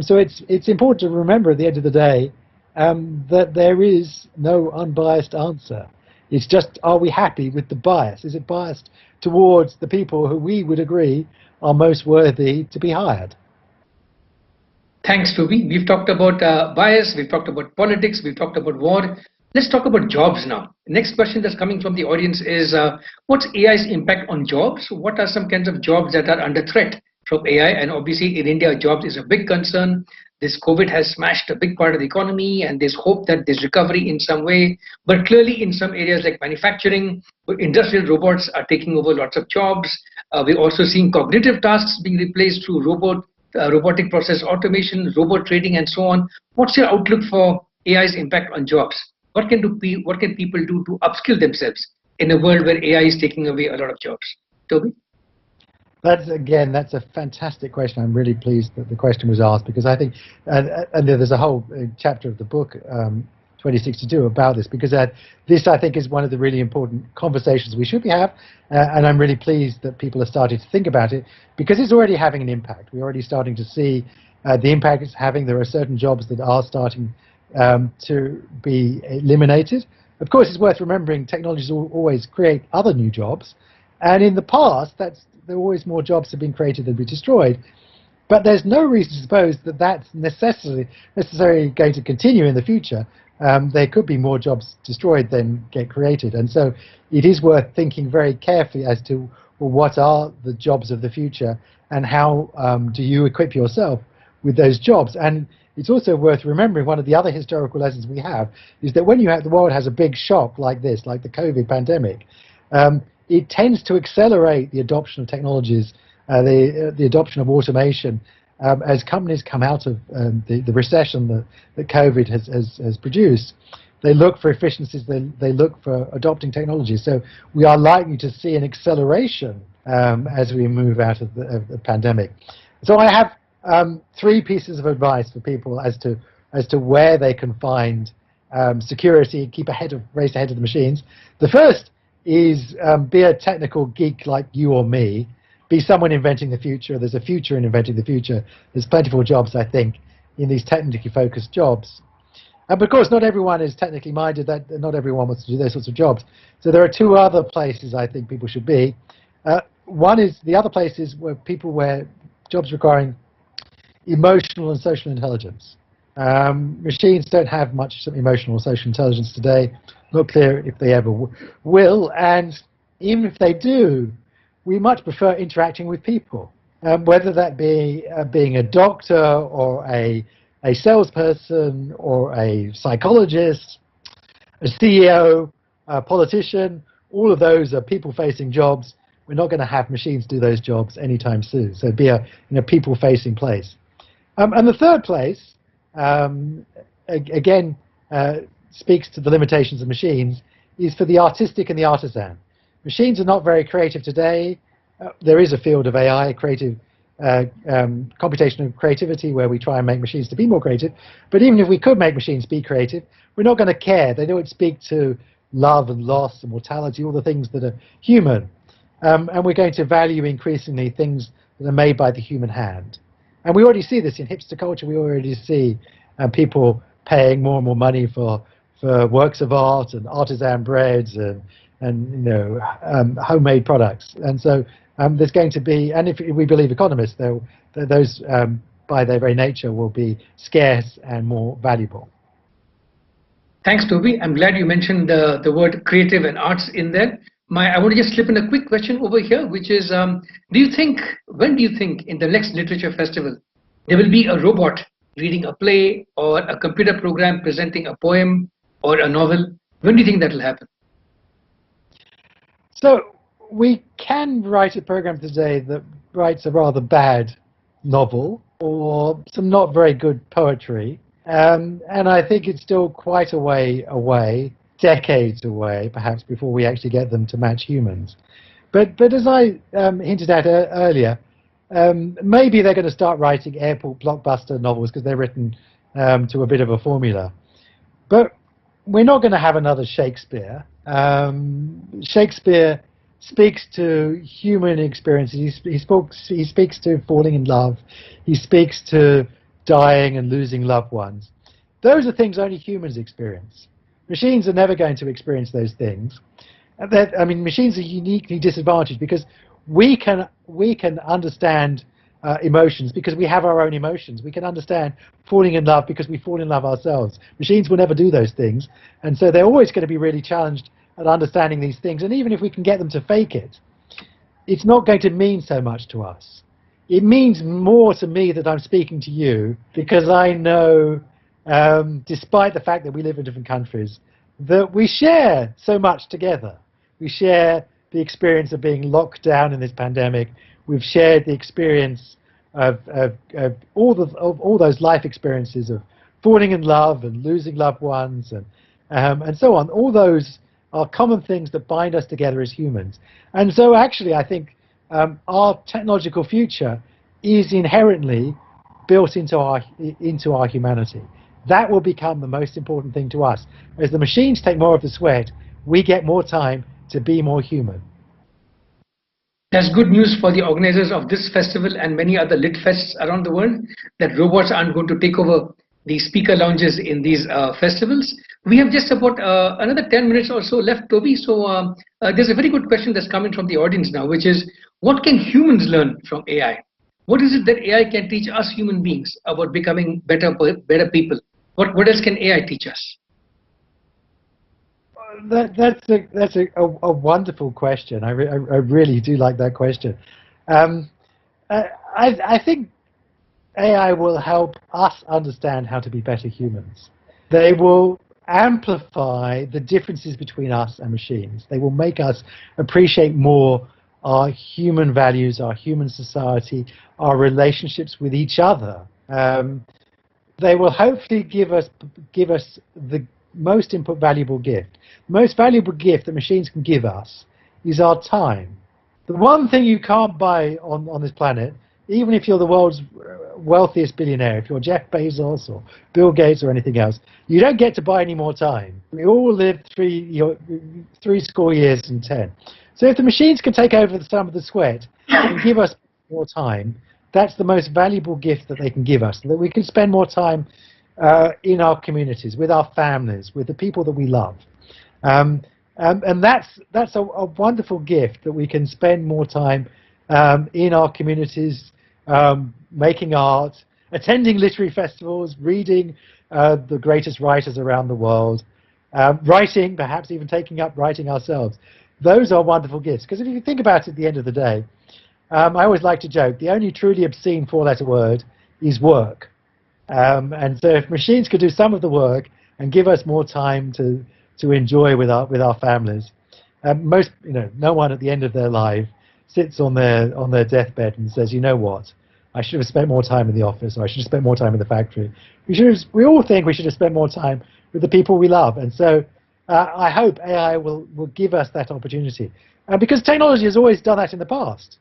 S2: So it's important to remember at the end of the day that there is no unbiased answer. It's just, are we happy with the bias? Is it biased towards the people who we would agree are most worthy to be hired.
S3: Thanks, Toby. We've talked about bias, we've talked about politics, we've talked about war. Let's talk about jobs now. Next question that's coming from the audience is, what's AI's impact on jobs? What are some kinds of jobs that are under threat from AI? And obviously in India, jobs is a big concern. This COVID has smashed a big part of the economy, and there's hope that there's recovery in some way. But clearly in some areas like manufacturing, industrial robots are taking over lots of jobs. We're also seeing cognitive tasks being replaced through robotic process automation, robot trading, and so on. What's your outlook for AI's impact on jobs? What can people do to upskill themselves in a world where AI is taking away a lot of jobs? Toby?
S2: That's a fantastic question. I'm really pleased that the question was asked, because I think, and there's a whole chapter of the book, 2062, about this, because this, I think, is one of the really important conversations we should be having, and I'm really pleased that people are starting to think about it, because it's already having an impact. We're already starting to see the impact it's having. There are certain jobs that are starting to be eliminated. Of course, it's worth remembering technologies always create other new jobs, and in the past, there were always more jobs have been created than be destroyed. But there's no reason to suppose that that's necessarily going to continue in the future. There could be more jobs destroyed than get created, and so it is worth thinking very carefully as to, well, what are the jobs of the future, and how do you equip yourself with those jobs? And it's also worth remembering, one of the other historical lessons we have is that when the world has a big shock like this, like the COVID pandemic, it tends to accelerate the adoption of technologies, the adoption of automation, as companies come out of the recession that COVID has produced. They look for efficiencies, they look for adopting technology. So we are likely to see an acceleration as we move out of the pandemic. So I have 3 pieces of advice for people as to where they can find security, race ahead of the machines. The first is be a technical geek like you or me. Be someone inventing the future. There's a future in inventing the future. There's plentiful jobs, I think, in these technically focused jobs. But of course, not everyone is technically minded. Not everyone wants to do those sorts of jobs. So there are 2 other places I think people should be. The other place is where jobs requiring emotional and social intelligence. Machines don't have much emotional or social intelligence today. Not clear if they ever will. And even if they do, we much prefer interacting with people, whether that be being a doctor or a salesperson or a psychologist, a CEO, a politician. All of those are people-facing jobs. We're not going to have machines do those jobs anytime soon. So be in a people-facing place. And the third place, again, speaks to the limitations of machines, is for the artistic and the artisan. Machines are not very creative today. There is a field of AI, computational creativity, where we try and make machines to be more creative. But even if we could make machines be creative, we're not going to care. They don't speak to love and loss and mortality, all the things that are human. And we're going to value increasingly things that are made by the human hand. And we already see this in hipster culture. We already see people paying more and more money for works of art and artisan breads and homemade products. And so there's going to be, and if we believe economists, those by their very nature will be scarce and more valuable.
S3: Thanks, Toby. I'm glad you mentioned the word creative and arts in there. I want to just slip in a quick question over here, which is, when do you think in the next literature festival, there will be a robot reading a play or a computer program presenting a poem or a novel? When do you think that will happen?
S2: So we can write a program today that writes a rather bad novel or some not very good poetry. And I think it's still quite a way away, decades away, perhaps, before we actually get them to match humans. But as I hinted at earlier, maybe they're going to start writing airport blockbuster novels because they're written to a bit of a formula. But we're not going to have another Shakespeare. Shakespeare speaks to human experiences. He speaks to falling in love. He speaks to dying and losing loved ones. Those are things only humans experience. Machines are never going to experience those things. Machines are uniquely disadvantaged because we can understand emotions because we have our own emotions. We can understand falling in love because we fall in love ourselves. Machines will never do those things, and so they're always going to be really challenged at understanding these things. And even if we can get them to fake it, it's not going to mean so much to us. It means more to me that I'm speaking to you because I know, despite the fact that we live in different countries, that we share so much together. We share the experience of being locked down in this pandemic. We've shared the experience of all those life experiences of falling in love and losing loved ones and so on. All those are common things that bind us together as humans. And so actually I think our technological future is inherently built into our humanity. That will become the most important thing to us. As the machines take more of the sweat, we get more time to be more human.
S3: That's good news for the organizers of this festival and many other lit fests around the world, that robots aren't going to take over the speaker lounges in these festivals. We have just about another 10 minutes or so left, Toby. So there's a very good question that's coming from the audience now, which is, what can humans learn from AI? What is it that AI can teach us human beings about becoming better people? What else can AI teach us?
S2: That's a wonderful question. I really do like that question. I think AI will help us understand how to be better humans. They will amplify the differences between us and machines. They will make us appreciate more our human values, our human society, our relationships with each other. They will hopefully give us the most valuable gift. The most valuable gift that machines can give us is our time. The one thing you can't buy on this planet, even if you're the world's wealthiest billionaire, if you're Jeff Bezos or Bill Gates or anything else, you don't get to buy any more time. We all live 3 score years and 10. So if the machines can take over some of the sweat and give us more time, that's the most valuable gift that they can give us, that we can spend more time in our communities, with our families, with the people that we love. And that's a wonderful gift, that we can spend more time in our communities, making art, attending literary festivals, reading the greatest writers around the world, writing, perhaps even taking up writing ourselves. Those are wonderful gifts, because if you think about it at the end of the day, I always like to joke, the only truly obscene 4-letter word is work. And so if machines could do some of the work and give us more time to enjoy with our families, no one at the end of their life sits on their deathbed and says, you know what, I should have spent more time in the office, or I should have spent more time in the factory. We all think we should have spent more time with the people we love. And so I hope AI will give us that opportunity. Because technology has always done that in the past.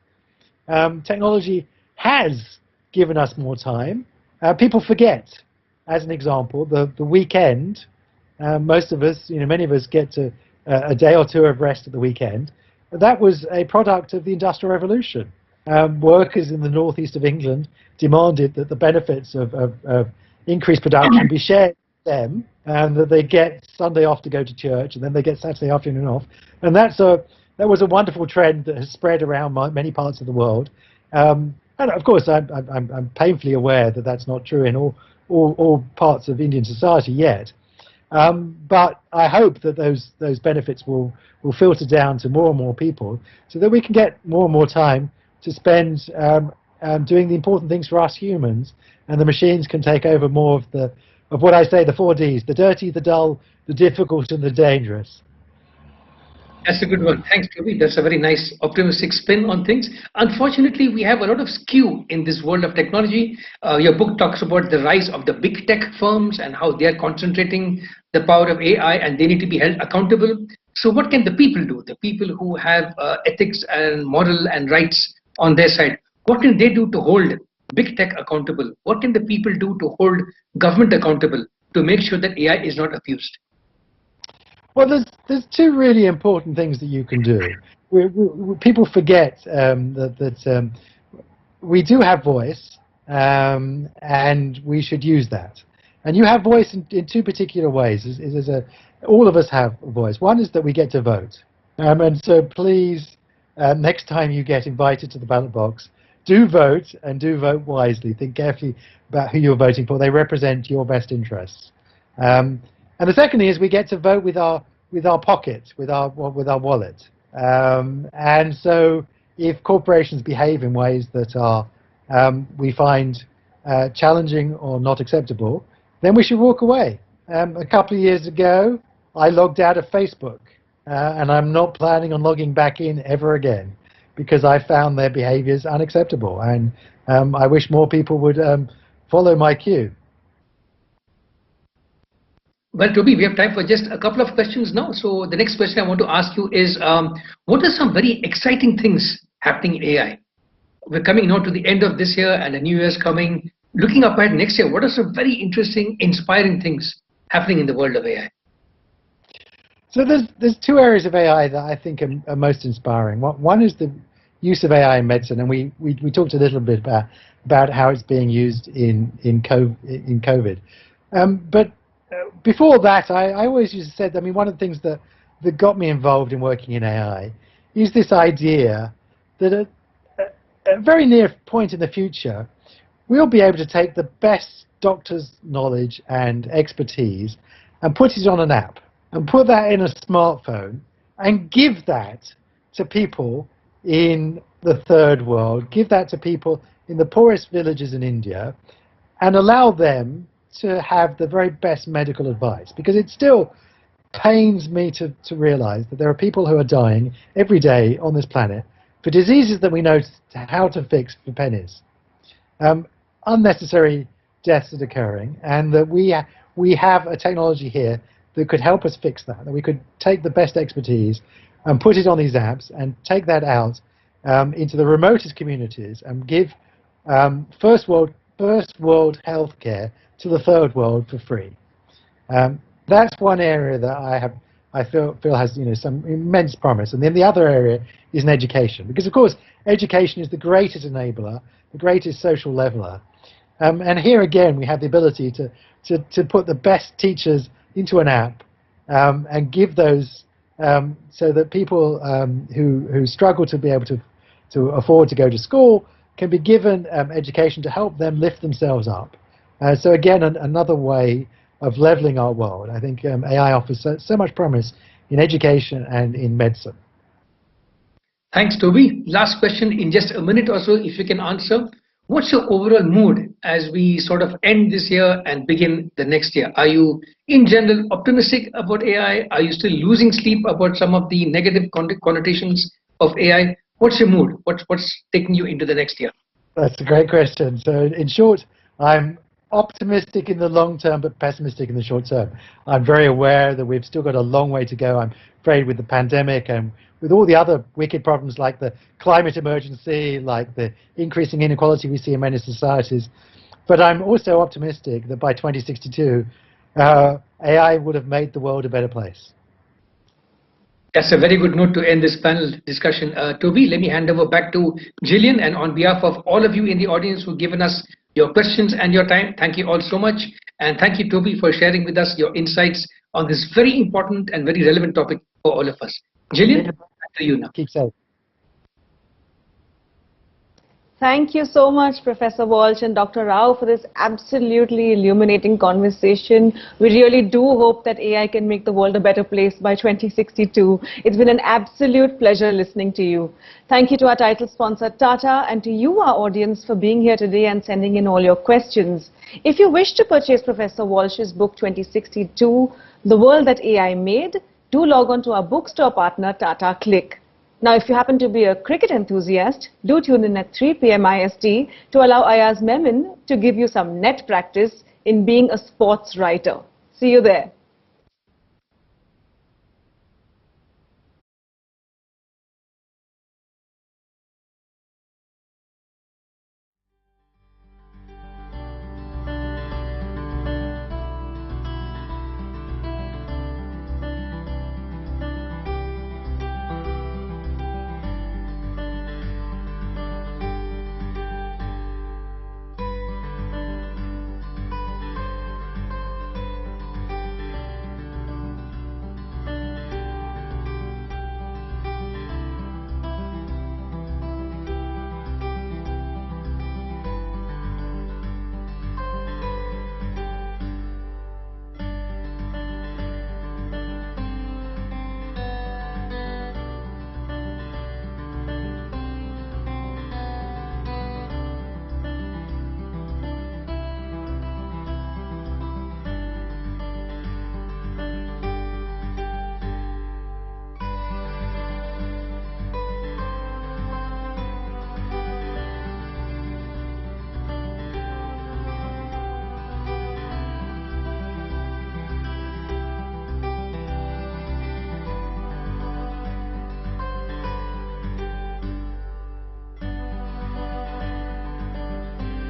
S2: Technology has given us more time. People forget, as an example, the weekend. Most of us, many of us get to a day or two of rest at the weekend. That was a product of the Industrial Revolution. Workers in the northeast of England demanded that the benefits of increased production be shared with them, and that they get Sunday off to go to church, and then they get Saturday afternoon off. And that was a wonderful trend that has spread around many parts of the world. And of course, I'm painfully aware that that's not true in all parts of Indian society yet. But I hope that those benefits will filter down to more and more people, so that we can get more and more time to spend doing the important things for us humans, and the machines can take over more of what I say, the 4 Ds: the dirty, the dull, the difficult, and the dangerous.
S3: That's a good one. Thanks, Toby. That's a very nice optimistic spin on things. Unfortunately, we have a lot of skew in this world of technology. Your book talks about the rise of the big tech firms and how they are concentrating the power of AI, and they need to be held accountable. So what can the people do? The people who have ethics and moral and rights on their side, what can they do to hold big tech accountable? What can the people do to hold government accountable to make sure that AI is not abused?
S2: Well, there's 2 really important things that you can do. People forget that we do have voice, and we should use that. And you have voice in 2 particular ways. All of us have a voice. One is that we get to vote. And so please next time you get invited to the ballot box, do vote, and do vote wisely. Think carefully about who you're voting for. They represent your best interests. And the second thing is we get to vote with our pocket, with our wallet. And so if corporations behave in ways that are we find challenging or not acceptable, then we should walk away. A couple of years ago, I logged out of Facebook, and I'm not planning on logging back in ever again, because I found their behaviors unacceptable, and I wish more people would follow my cue.
S3: Well, Toby, we have time for just a couple of questions now. So the next question I want to ask you is, what are some very exciting things happening in AI? We're coming now to the end of this year and the new year is coming. Looking up at next year, what are some very interesting, inspiring things happening in the world of AI?
S2: So there's two areas of AI that I think are most inspiring. One is the use of AI in medicine, and we talked a little bit about how it's being used in COVID. But before that, I always used to say, I mean, one of the things that got me involved in working in AI is this idea that at a very near point in the future, we'll be able to take the best doctor's knowledge and expertise and put it on an app, and put that in a smartphone, and give that to people in the third world, give that to people in the poorest villages in India, and allow them to have the very best medical advice. Because it still pains me to realize that there are people who are dying every day on this planet for diseases that we know how to fix for pennies. Unnecessary deaths are occurring, and that we have a technology here that could help us fix that we could take the best expertise and put it on these apps and take that out into the remotest communities and give first world healthcare to the third world for free. That's one area that I feel has some immense promise. And then the other area is in education, because of course education is the greatest enabler, the greatest social leveler. And here again we have the ability to put the best teachers into an app and give those so that people who struggle to be able to afford to go to school can be given education to help them lift themselves up. So again, another way of leveling our world. I think AI offers so much promise in education and in medicine.
S3: Thanks, Toby. Last question in just a minute or so, if you can answer. What's your overall mood as we sort of end this year and begin the next year? Are you, in general, optimistic about AI? Are you still losing sleep about some of the negative connotations of AI? What's your mood? What's taking you into the next year?
S2: That's a great question. So in short, I'm optimistic in the long term, but pessimistic in the short term. I'm very aware that we've still got a long way to go. I'm afraid with the pandemic and with all the other wicked problems like the climate emergency, like the increasing inequality we see in many societies. But I'm also optimistic that by 2062, AI would have made the world a better place.
S3: That's a very good note to end this panel discussion. Toby, let me hand over back to Gillian, and on behalf of all of you in the audience who've given us your questions and your time, thank you all so much. And thank you, Toby, for sharing with us your insights on this very important and very relevant topic for all of us. Gillian, back to you now.
S2: Keep safe.
S1: Thank you so much, Professor Walsh and Dr. Rao, for this absolutely illuminating conversation. We really do hope that AI can make the world a better place by 2062. It's been an absolute pleasure listening to you. Thank you to our title sponsor, Tata, and to you, our audience, for being here today and sending in all your questions. If you wish to purchase Professor Walsh's book 2062, The World That AI Made, do log on to our bookstore partner, Tata Click. Now, if you happen to be a cricket enthusiast, do tune in at 3 p.m. IST to allow Ayaz Memon to give you some net practice in being a sports writer. See you there.